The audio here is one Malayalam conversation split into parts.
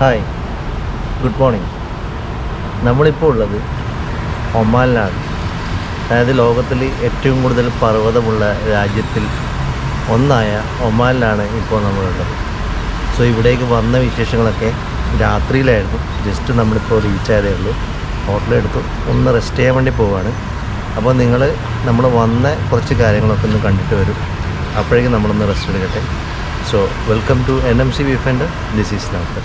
Hi, good morning. നമ്മളിപ്പോൾ ഉള്ളത് ഒമാനിലാണ്. അതായത് ലോകത്തിൽ ഏറ്റവും കൂടുതൽ പർവ്വതമുള്ള രാജ്യത്തിൽ ഒന്നായ ഒമാനിലാണ് ഇപ്പോൾ നമ്മളുള്ളത്. സോ ഇവിടേക്ക് വന്ന വിശേഷങ്ങളൊക്കെ രാത്രിയിലായിരുന്നു. ജസ്റ്റ് നമ്മളിപ്പോൾ റീച്ച് ആയതേ ഉള്ളൂ. ഹോട്ടലെടുത്തു, ഒന്ന് റെസ്റ്റ് ചെയ്യാൻ വേണ്ടി പോവുകയാണ്. അപ്പോൾ നമ്മൾ വന്ന കുറച്ച് കാര്യങ്ങളൊക്കെ ഒന്ന് കണ്ടിട്ട് വരും. അപ്പോഴേക്കും നമ്മളൊന്ന് റെസ്റ്റ് എടുക്കട്ടെ. So welcome to NMC Viewfinder. This is Naufal.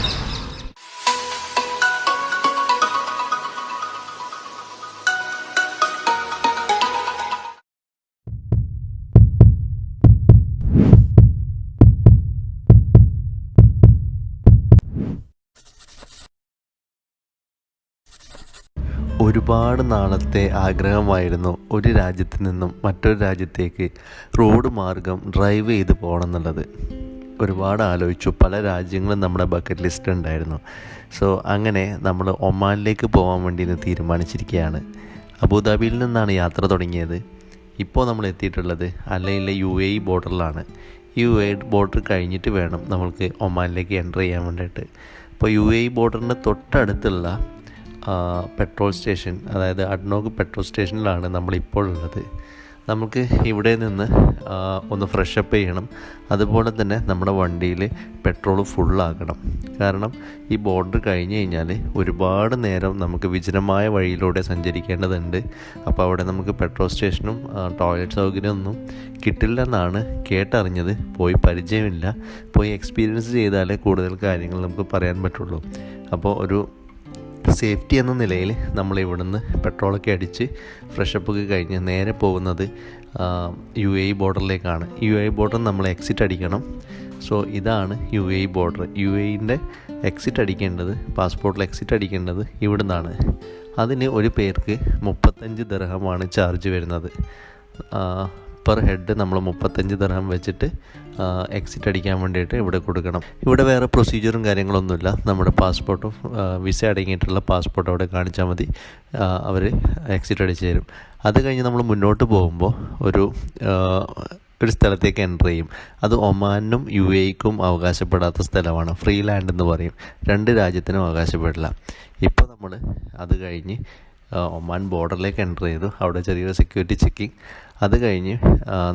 ഒരുപാട് നാളത്തെ ആഗ്രഹമായിരുന്നു ഒരു രാജ്യത്ത് നിന്നും മറ്റൊരു രാജ്യത്തേക്ക് റോഡ് മാർഗം ഡ്രൈവ് ചെയ്ത് പോകണം എന്നുള്ളത്. ഒരുപാട് ആലോചിച്ചു. പല രാജ്യങ്ങളും നമ്മുടെ ബക്കറ്റ് ലിസ്റ്റ് ഉണ്ടായിരുന്നു. സോ അങ്ങനെ നമ്മൾ ഒമാനിലേക്ക് പോകാൻ വേണ്ടി തീരുമാനിച്ചിരിക്കുകയാണ്. അബുദാബിയിൽ നിന്നാണ് യാത്ര തുടങ്ങിയത്. ഇപ്പോൾ നമ്മൾ എത്തിയിട്ടുള്ളത് അല്ലയിലെ UAE ബോർഡറിലാണ്. UAE ബോർഡർ കഴിഞ്ഞിട്ട് വേണം നമ്മൾക്ക് ഒമാനിലേക്ക് എൻ്റർ ചെയ്യാൻ വേണ്ടിയിട്ട്. അപ്പോൾ UAE ബോർഡറിൻ്റെ തൊട്ടടുത്തുള്ള പെട്രോൾ സ്റ്റേഷൻ, അതായത് അഡ്നോക്ക് പെട്രോൾ സ്റ്റേഷനിലാണ് നമ്മളിപ്പോൾ ഉള്ളത്. നമുക്ക് ഇവിടെ നിന്ന് ഒന്ന് ഫ്രഷപ്പ് ചെയ്യണം. അതുപോലെ തന്നെ നമ്മുടെ വണ്ടിയിൽ പെട്രോൾ ഫുള്ളാക്കണം. കാരണം ഈ ബോർഡർ കഴിഞ്ഞ് കഴിഞ്ഞാൽ ഒരുപാട് നേരം നമുക്ക് വിജനമായ വഴിയിലൂടെ സഞ്ചരിക്കേണ്ടതുണ്ട്. അപ്പോൾ അവിടെ നമുക്ക് പെട്രോൾ സ്റ്റേഷനും ടോയ്ലറ്റ് സൗകര്യമൊന്നും കിട്ടില്ലെന്നാണ് കേട്ടറിഞ്ഞത്. പോയി പരിചയമില്ല. പോയി എക്സ്പീരിയൻസ് ചെയ്താലേ കൂടുതൽ കാര്യങ്ങൾ നമുക്ക് പറയാൻ പറ്റുള്ളൂ. അപ്പോൾ ഒരു സേഫ്റ്റി എന്ന നിലയിൽ നമ്മൾ ഇവിടുന്ന് പെട്രോളൊക്കെ അടിച്ച് ഫ്രഷപ്പൊക്കെ കഴിഞ്ഞ് നേരെ പോകുന്നത് UAE ബോർഡറിലേക്കാണ്. UAE ബോർഡർ നമ്മൾ എക്സിറ്റ് അടിക്കണം. സോ ഇതാണ് UAE ബോർഡർ. UAEൻ്റെ എക്സിറ്റ് അടിക്കേണ്ടത്, പാസ്പോർട്ടിൽ എക്സിറ്റ് അടിക്കേണ്ടത് ഇവിടെ നിന്നാണ്. അതിന് ഒരു പേർക്ക് 35 ദിർഹമാണ് ചാർജ് വരുന്നത്. പെർ ഹെഡ് നമ്മൾ 35 ദിർഹം വെച്ചിട്ട് എക്സിറ്റ് അടിക്കാൻ വേണ്ടിയിട്ട് ഇവിടെ കൊടുക്കണം. ഇവിടെ വേറെ പ്രൊസീജിയറും കാര്യങ്ങളൊന്നുമില്ല. നമ്മുടെ പാസ്പോർട്ടും വിസ അടങ്ങിയിട്ടുള്ള പാസ്പോർട്ട് അവിടെ കാണിച്ചാൽ മതി, അവർ എക്സിറ്റ് അടിച്ച് തരും. അത് കഴിഞ്ഞ് നമ്മൾ മുന്നോട്ട് പോകുമ്പോൾ ഒരു സ്ഥലത്തേക്ക് എൻ്റർ ചെയ്യും. അത് ഒമാനും UAEക്കും അവകാശപ്പെടാത്ത സ്ഥലമാണ്. ഫ്രീ ലാൻഡ് എന്ന് പറയും. രണ്ട് രാജ്യത്തിനും അവകാശപ്പെടില്ല. ഇപ്പോൾ നമ്മൾ അത് കഴിഞ്ഞ് ഒമാൻ ബോർഡറിലേക്ക് എൻ്റർ ചെയ്തു. അവിടെ ചെറിയൊരു സെക്യൂരിറ്റി ചെക്കിങ്. അത് കഴിഞ്ഞ്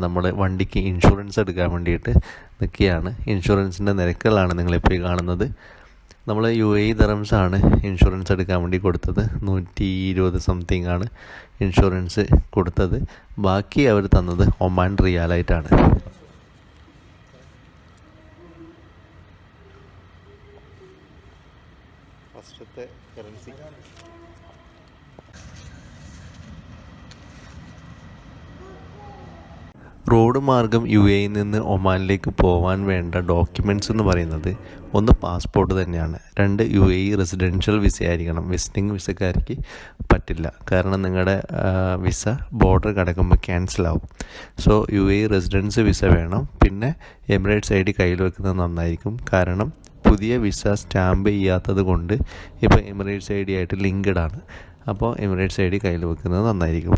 നമ്മൾ വണ്ടിക്ക് ഇൻഷുറൻസ് എടുക്കാൻ വേണ്ടിയിട്ട് നിൽക്കുകയാണ്. ഇൻഷുറൻസിൻ്റെ നിരക്കുകളാണ് നിങ്ങളിപ്പോൾ കാണുന്നത്. നമ്മൾ UAE ദിർഹംസ് ആണ് ഇൻഷുറൻസ് എടുക്കാൻ വേണ്ടി കൊടുത്തത്. 120 സംതിങ് ആണ് ഇൻഷുറൻസ് കൊടുത്തത്. ബാക്കി അവർ തന്നത് ഒമാൻ റിയാലായിട്ടാണ്. ഫസ്റ്റത്തെ കറൻസി റോഡ് മാർഗം UAE നിന്ന് ഒമാനിലേക്ക് പോകാൻ വേണ്ട ഡോക്യുമെൻറ്റ്സ് എന്ന് പറയുന്നത് ഒന്ന് പാസ്പോർട്ട് തന്നെയാണ്. 2 UAE റെസിഡൻഷ്യൽ വിസ ആയിരിക്കണം. വിസിറ്റിംഗ് വിസക്കാർക്ക് പറ്റില്ല. കാരണം നിങ്ങളുടെ വിസ ബോർഡർ കടക്കുമ്പോൾ ക്യാൻസലാവും. സോ UAE റെസിഡൻസ് വിസ വേണം. പിന്നെ എമിറേറ്റ്സ് ID കയ്യിൽ വെക്കുന്നത് നന്നായിരിക്കും. കാരണം പുതിയ വിസ സ്റ്റാമ്പ് ചെയ്യാത്തത് കൊണ്ട് ഇപ്പോൾ എമിറേറ്റ്സ് ID ആയിട്ട് ലിങ്ക്ഡ് ആണ്. അപ്പോൾ എമിറേറ്റ്സ് ID കയ്യിൽ വെക്കുന്നത് നന്നായിരിക്കും.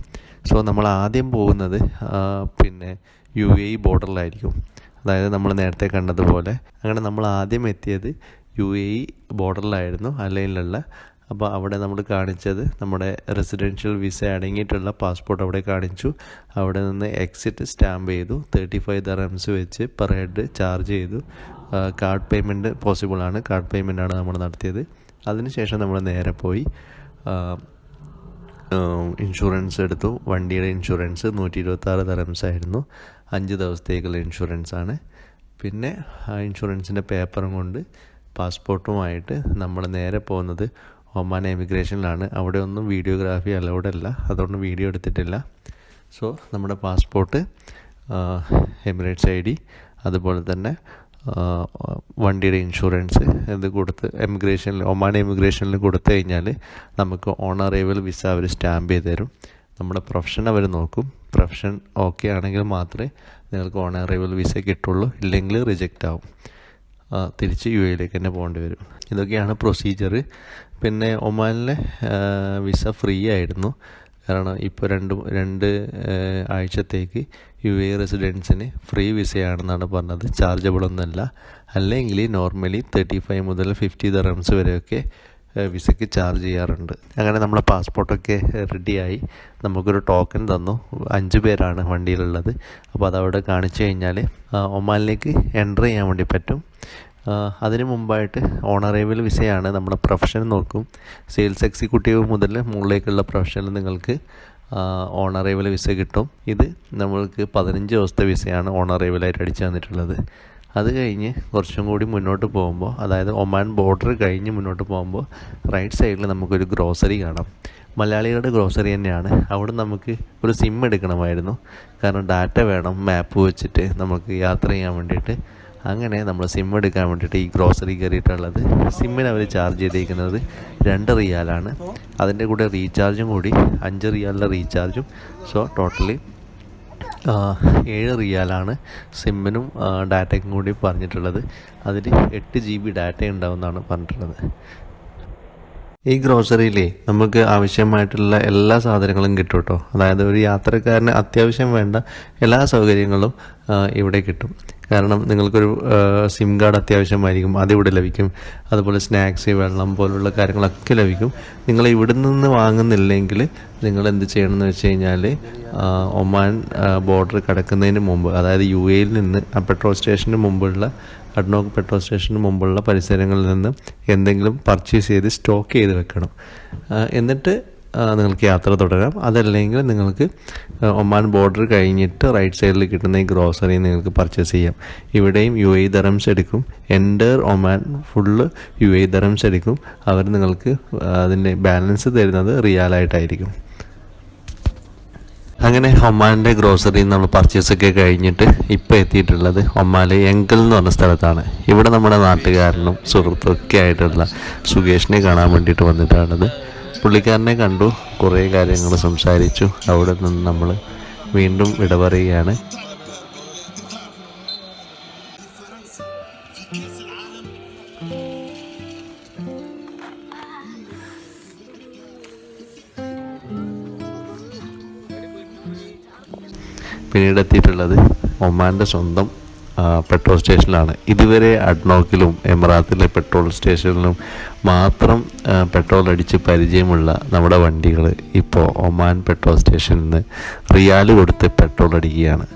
സോ നമ്മൾ ആദ്യം പോകുന്നത് UAE ബോർഡറിലായിരിക്കും. അതായത് നമ്മൾ നേരത്തെ കണ്ടതുപോലെ അങ്ങനെ നമ്മൾ ആദ്യം എത്തിയത് UAE ബോർഡറിലായിരുന്നു, അലൈനിലുള്ള. അപ്പോൾ അവിടെ നമ്മൾ കാണിച്ചത് നമ്മുടെ റെസിഡൻഷ്യൽ വിസ അടങ്ങിയിട്ടുള്ള പാസ്പോർട്ട് അവിടെ കാണിച്ചു. അവിടെ നിന്ന് എക്സിറ്റ് സ്റ്റാമ്പ് ചെയ്തു. 35 ദിർഹംസ് വെച്ച് പെർ ഹെഡ് ചാർജ് ചെയ്തു. കാർഡ് പേയ്മെൻറ്റ് പോസിബിളാണ്. കാർഡ് പേയ്മെൻറ്റാണ് നമ്മൾ നടത്തിയത്. അതിനുശേഷം നമ്മൾ നേരെ പോയി ഇൻഷുറൻസ് എടുത്തു. വണ്ടിയുടെ ഇൻഷുറൻസ് 126 ദിർഹംസ് ആയിരുന്നു. 5 ദിവസത്തേക്കുള്ള ഇൻഷുറൻസാണ്. പിന്നെ ആ ഇൻഷുറൻസിൻ്റെ പേപ്പറും കൊണ്ട് പാസ്പോർട്ടുമായിട്ട് നമ്മൾ നേരെ പോകുന്നത് ഒമാൻ എമിഗ്രേഷനിലാണ്. അവിടെ ഒന്നും വീഡിയോഗ്രാഫി അലൗഡ് അല്ല, അതുകൊണ്ട് വീഡിയോ എടുത്തിട്ടില്ല. സോ നമ്മുടെ പാസ്പോർട്ട്, എമിറേറ്റ്സ് ID, അതുപോലെ തന്നെ വണ്ടിയുടെ ഇൻഷുറൻസ് ഇത് കൊടുത്ത് ഒമാൻ എമിഗ്രേഷനിൽ കൊടുത്തു കഴിഞ്ഞാൽ നമുക്ക് ഓൺ അറൈവൽ വിസ അവർ സ്റ്റാമ്പ് ചെയ്ത് തരും. നമ്മുടെ പ്രൊഫഷൻ അവർ നോക്കും. പ്രൊഫഷൻ ഓക്കെ ആണെങ്കിൽ മാത്രമേ നിങ്ങൾക്ക് ഓൺ അറൈവൽ വിസ കിട്ടുള്ളൂ. ഇല്ലെങ്കിൽ റിജക്റ്റ് ആവും. തിരിച്ച് UAEയിലേക്ക് തന്നെ പോകേണ്ടി വരും. ഇതൊക്കെയാണ് പ്രൊസീജിയർ. പിന്നെ ഒമാനിലെ വിസ ഫ്രീ ആയിരുന്നു. കാരണം ഇപ്പോൾ രണ്ട് ആഴ്ചത്തേക്ക് UAE റെസിഡൻസിന് ഫ്രീ വിസയാണെന്നാണ് പറഞ്ഞത്, ചാർജബിൾ ഒന്നല്ല. അല്ലെങ്കിൽ നോർമലി 35 മുതൽ 50 ദിർഹംസ് വരെയൊക്കെ വിസയ്ക്ക് ചാർജ് ചെയ്യാറുണ്ട്. അങ്ങനെ നമ്മളെ പാസ്പോർട്ടൊക്കെ റെഡിയായി, നമുക്കൊരു ടോക്കൺ തന്നു. 5 പേരാണ് വണ്ടിയിലുള്ളത്. അപ്പോൾ അതവിടെ കാണിച്ചു കഴിഞ്ഞാൽ ഒമാനിലേക്ക് എൻ്റർ ചെയ്യാൻ വേണ്ടി പറ്റും. അതിന് മുമ്പായിട്ട് ഓൺ അറൈവൽ വിസയാണ്. നമ്മുടെ പ്രൊഫഷൻ നോക്കും. സെയിൽസ് എക്സിക്യൂട്ടീവ് മുതൽ മുകളിലേക്കുള്ള പ്രൊഫഷനിൽ നിങ്ങൾക്ക് ഓൺ അറൈവൽ വിസ കിട്ടും. ഇത് നമ്മൾക്ക് 15 ദിവസത്തെ വിസയാണ് ഓൺ അറൈവലായിട്ട് അടിച്ചു തന്നിട്ടുള്ളത്. അത് കഴിഞ്ഞ് കുറച്ചും കൂടി മുന്നോട്ട് പോകുമ്പോൾ, അതായത് ഒമാൻ ബോർഡർ കഴിഞ്ഞ് മുന്നോട്ട് പോകുമ്പോൾ റൈറ്റ് സൈഡിൽ നമുക്കൊരു ഗ്രോസറി കാണാം. മലയാളികളുടെ ഗ്രോസറി തന്നെയാണ്. അവിടെ നമുക്ക് ഒരു സിം എടുക്കണമായിരുന്നു, കാരണം ഡാറ്റ വേണം മാപ്പ് വെച്ചിട്ട് നമുക്ക് യാത്ര ചെയ്യാൻ വേണ്ടിയിട്ട്. അങ്ങനെ നമ്മൾ സിം എടുക്കാൻ വേണ്ടിയിട്ട് ഈ ഗ്രോസറി കയറിയിട്ടുള്ളത്. സിമ്മിന് അവർ ചാർജ് ചെയ്തിരിക്കുന്നത് 2 റിയാലാണ്. അതിൻ്റെ കൂടെ റീചാർജും കൂടി 5 റിയാലിൻ്റെ റീചാർജും. സോ ടോട്ടലി 7 റിയാലാണ് സിമ്മിനും ഡാറ്റയ്ക്കും കൂടി പറഞ്ഞിട്ടുള്ളത്. അതിൽ 8 GB ഡാറ്റ ഉണ്ടാവുമെന്നാണ് പറഞ്ഞിട്ടുള്ളത്. ഈ ഗ്രോസറിയിലേ നമുക്ക് ആവശ്യമായിട്ടുള്ള എല്ലാ സാധനങ്ങളും കിട്ടും കേട്ടോ. അതായത് ഒരു യാത്രക്കാരന് അത്യാവശ്യം വേണ്ട എല്ലാ സൗകര്യങ്ങളും ഇവിടെ കിട്ടും. കാരണം നിങ്ങൾക്കൊരു സിം കാർഡ് അത്യാവശ്യമായിരിക്കും, അതിവിടെ ലഭിക്കും. അതുപോലെ സ്നാക്സ്, വെള്ളം പോലുള്ള കാര്യങ്ങളൊക്കെ ലഭിക്കും. നിങ്ങൾ ഇവിടെ നിന്ന് വാങ്ങുന്നില്ലെങ്കിൽ നിങ്ങൾ എന്ത് ചെയ്യണമെന്ന് വെച്ച് കഴിഞ്ഞാൽ ഒമാൻ ബോർഡർ കടക്കുന്നതിന് മുമ്പ്, അതായത് UAEയിൽ നിന്ന് ആ പെട്രോൾ സ്റ്റേഷന് മുമ്പുള്ള അഡ്നോക്ക് പെട്രോൾ സ്റ്റേഷന് മുമ്പുള്ള പരിസരങ്ങളിൽ നിന്ന് എന്തെങ്കിലും പർച്ചേസ് ചെയ്ത് സ്റ്റോക്ക് ചെയ്ത് വെക്കണം. എന്നിട്ട് നിങ്ങൾക്ക് യാത്ര തുടരാം. അതല്ലെങ്കിൽ നിങ്ങൾക്ക് ഒമാൻ ബോർഡർ കഴിഞ്ഞിട്ട് റൈറ്റ് സൈഡിൽ കിട്ടുന്ന ഈ ഗ്രോസറി നിങ്ങൾക്ക് പർച്ചേസ് ചെയ്യാം. ഇവിടെയും UAE ദിർഹംസ് എടുക്കും. Enter Oman full UAE dirhams എടുക്കും. അവർ നിങ്ങൾക്ക് അതിൻ്റെ ബാലൻസ് തരുന്നത് റിയാലായിട്ടായിരിക്കും. അങ്ങനെ ഒമാൻ്റെ ഗ്രോസറിയിൽ നമ്മൾ പർച്ചേസൊക്കെ കഴിഞ്ഞിട്ട് ഇപ്പോൾ എത്തിയിട്ടുള്ളത് ഒമാനിലെ എങ്കൽ എന്ന് പറഞ്ഞ സ്ഥലത്താണ്. ഇവിടെ നമ്മുടെ നാട്ടുകാരനും സുഹൃത്തുമൊക്കെ ആയിട്ടുള്ള സുകേഷിനെ കാണാൻ വേണ്ടിയിട്ട് വന്നിട്ടാണത്. പുള്ളിക്കാരനെ കണ്ടു, കുറേ കാര്യങ്ങൾ സംസാരിച്ചു. അവിടെ നിന്ന് നമ്മൾ വീണ്ടും വിട പറയുകയാണ്. പിന്നീട് എത്തിയിട്ടുള്ളത് ഒമാൻ്റെ സ്വന്തം പെട്രോൾ സ്റ്റേഷനിലാണ്. ഇതുവരെ അഡ്നോക്കിലും എമിറാത്തിലെ പെട്രോൾ സ്റ്റേഷനിലും മാത്രം പെട്രോൾ അടിച്ച് പരിചയമുള്ള നമ്മുടെ വണ്ടികൾ ഇപ്പോൾ ഒമാൻ പെട്രോൾ സ്റ്റേഷനിൽ നിന്ന് റിയാൽ കൊടുത്ത് പെട്രോൾ അടിക്കുകയാണ്.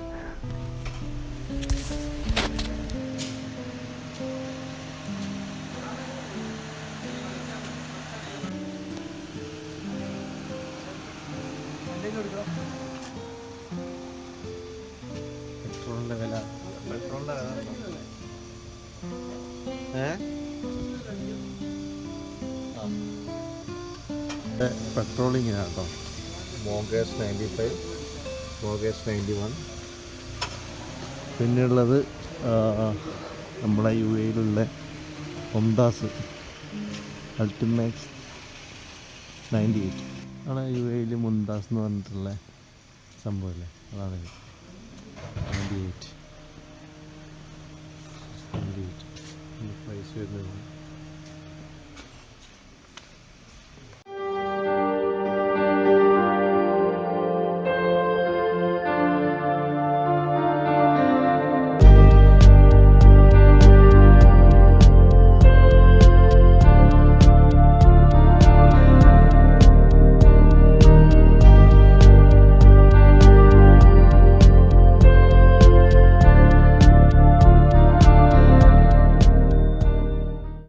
പെട്രോളിങ്ങിനാണ് കേട്ടോ. മോഗേഴ്സ് 95, മോഗേഴ്സ് 91. പിന്നെയുള്ളത് നമ്മളെ UAEയിലുള്ള ഒംദാസ് അൾട്ടിമാക്സ് 98 ആണ്. UAEയിൽ മുംതാസ് എന്ന് പറഞ്ഞിട്ടുള്ള സംഭവമല്ലേ, അതാണ് 98 പ്രൈസ് വരുന്നത്.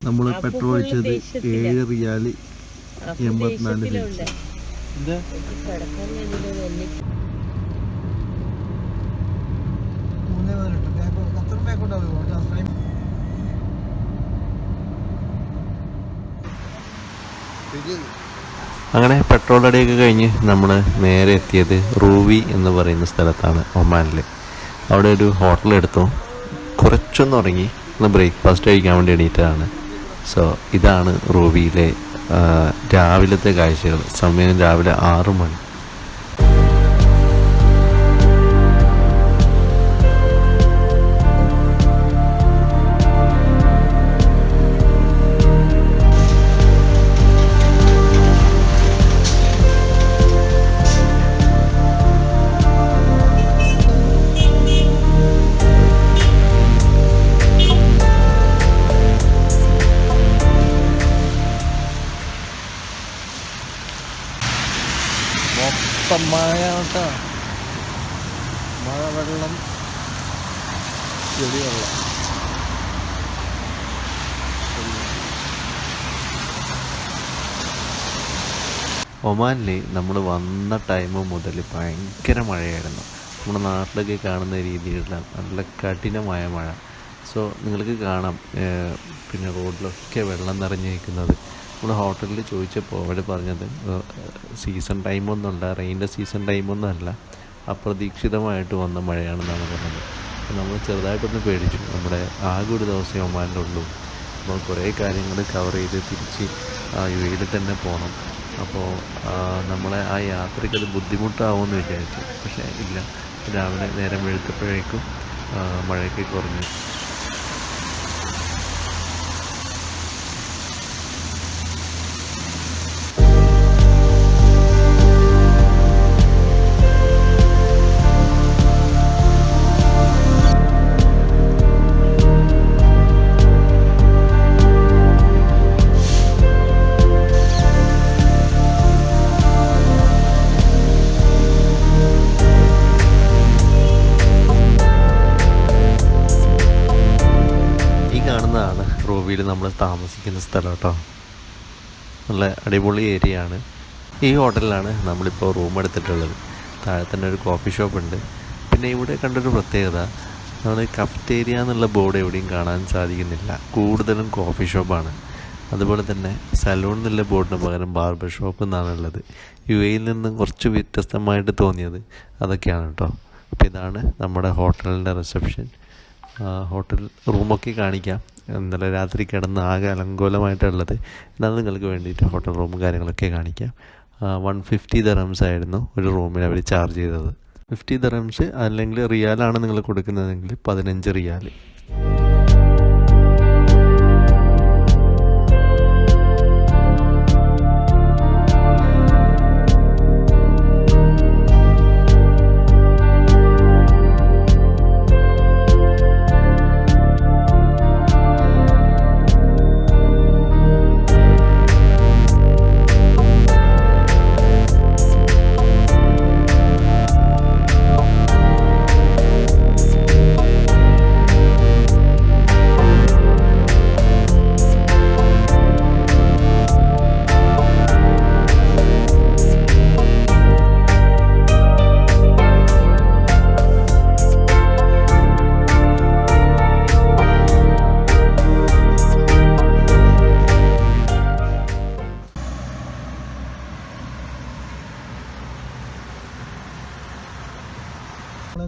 നമ്മൾ പെട്രോൾ ഒഴിച്ചത് 7 റിയാൽ 84 സെന്റ്. അങ്ങനെ പെട്രോൾ അടിയൊക്കെ കഴിഞ്ഞ് നമ്മൾ നേരെ എത്തിയത് റൂവി എന്ന് പറയുന്ന സ്ഥലത്താണ് ഒമാനിൽ. അവിടെ ഒരു ഹോട്ടൽ എടുത്തു, കുറച്ചൊന്ന് ഉറങ്ങി, ഒന്ന് ബ്രേക്ക്ഫാസ്റ്റ് കഴിക്കാൻ വേണ്ടി എണീറ്റതാണ്. സോ ഇതാണ് റൂവിയിലെ രാവിലത്തെ കാഴ്ചകൾ. സമയം രാവിലെ 6 മണി. മഴ കേട്ടോ, മഴവെള്ളം, ചെടിവെള്ളം. ഒമാനിൽ നമ്മൾ വന്ന ടൈം മുതൽ ഭയങ്കര മഴയായിരുന്നു. നമ്മുടെ നാട്ടിലൊക്കെ കാണുന്ന രീതിയിലുള്ള നല്ല കഠിനമായ മഴ. സോ നിങ്ങൾക്ക് കാണാം പിന്നെ റോഡിലൊക്കെ വെള്ളം നിറഞ്ഞിരിക്കുന്നത്. നമ്മൾ ഹോട്ടലിൽ ചോദിച്ചപ്പോൾ അവിടെ പറഞ്ഞത് സീസൺ ടൈമൊന്നുമല്ല, റെയിൻ്റെ സീസൺ ടൈമൊന്നും അല്ല, അപ്രതീക്ഷിതമായിട്ട് വന്ന മഴയാണെന്നാണ് പറഞ്ഞത്. അപ്പോൾ നമ്മൾ ചെറുതായിട്ടൊന്ന് പേടിച്ചു. നമ്മുടെ ആകെ ഒരു ദിവസം ഒമാനിലുള്ളൂ. അപ്പോൾ കുറേ കാര്യങ്ങൾ കവർ ചെയ്ത് തിരിച്ച് UAE തന്നെ പോകണം. അപ്പോൾ നമ്മളെ ആ യാത്രയ്ക്ക് അത് ബുദ്ധിമുട്ടാവുമെന്ന് വിചാരിച്ചു. പക്ഷേ ഇല്ല, രാവിലെ നേരം വെളുത്തപ്പോഴേക്കും മഴയൊക്കെ കുറഞ്ഞു. റോവിയിൽ നമ്മൾ താമസിക്കുന്ന സ്ഥലം കേട്ടോ. നല്ല അടിപൊളി ഏരിയ ആണ്. ഈ ഹോട്ടലിലാണ് നമ്മളിപ്പോൾ റൂം എടുത്തിട്ടുള്ളത്. താഴെ തന്നെ ഒരു കോഫി ഷോപ്പ് ഉണ്ട്. പിന്നെ ഇവിടെ കണ്ടൊരു പ്രത്യേകത, നമ്മൾ കഫറ്റേരിയ എന്നുള്ള ബോർഡ് എവിടെയും കാണാൻ സാധിക്കുന്നില്ല, കൂടുതലും കോഫി ഷോപ്പാണ്. അതുപോലെ തന്നെ സലൂൺ എന്നുള്ള ബോർഡിന് പകരം ബാർബർ ഷോപ്പ് എന്നാണുള്ളത്. UAE നിന്ന് കുറച്ച് വ്യത്യസ്തമായിട്ട് തോന്നിയത് അതൊക്കെയാണ് കേട്ടോ. അപ്പോൾ ഇതാണ് നമ്മുടെ ഹോട്ടലിൻ്റെ റിസപ്ഷൻ. ഹോട്ടൽ റൂമൊക്കെ കാണിക്കാം. ഇന്നലെ രാത്രി കിടന്ന് ആകെ അലങ്കോലമായിട്ടുള്ളത്. എന്നാൽ നിങ്ങൾക്ക് വേണ്ടിയിട്ട് ഹോട്ടൽ റൂമും കാര്യങ്ങളൊക്കെ കാണിക്കാം. 150 dirhams ആയിരുന്നു ഒരു റൂമിന് അവർ ചാർജ് ചെയ്തത്. 50 dirhams അല്ലെങ്കിൽ റിയാലാണ് നിങ്ങൾ കൊടുക്കുന്നതെങ്കിൽ 15 റിയാൽ.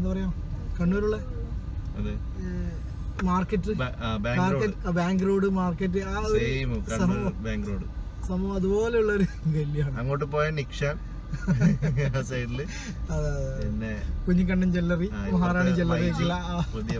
എന്താ പറയാ, കണ്ണൂരുള്ള മാർക്കറ്റ്, ബാങ്ക് റോഡ് മാർക്കറ്റ്, ആ ഒരു സംഭവം അതുപോലെയുള്ള ഒരു ഗല്ലിയാണ്. അങ്ങോട്ട് പോയ നിക്ഷാൻ സൈഡില്, പിന്നെ കുഞ്ഞിക്കണ്ണൻ ജ്വല്ലറി, മഹാറാണി ജ്വല്ലറി, പുതിയ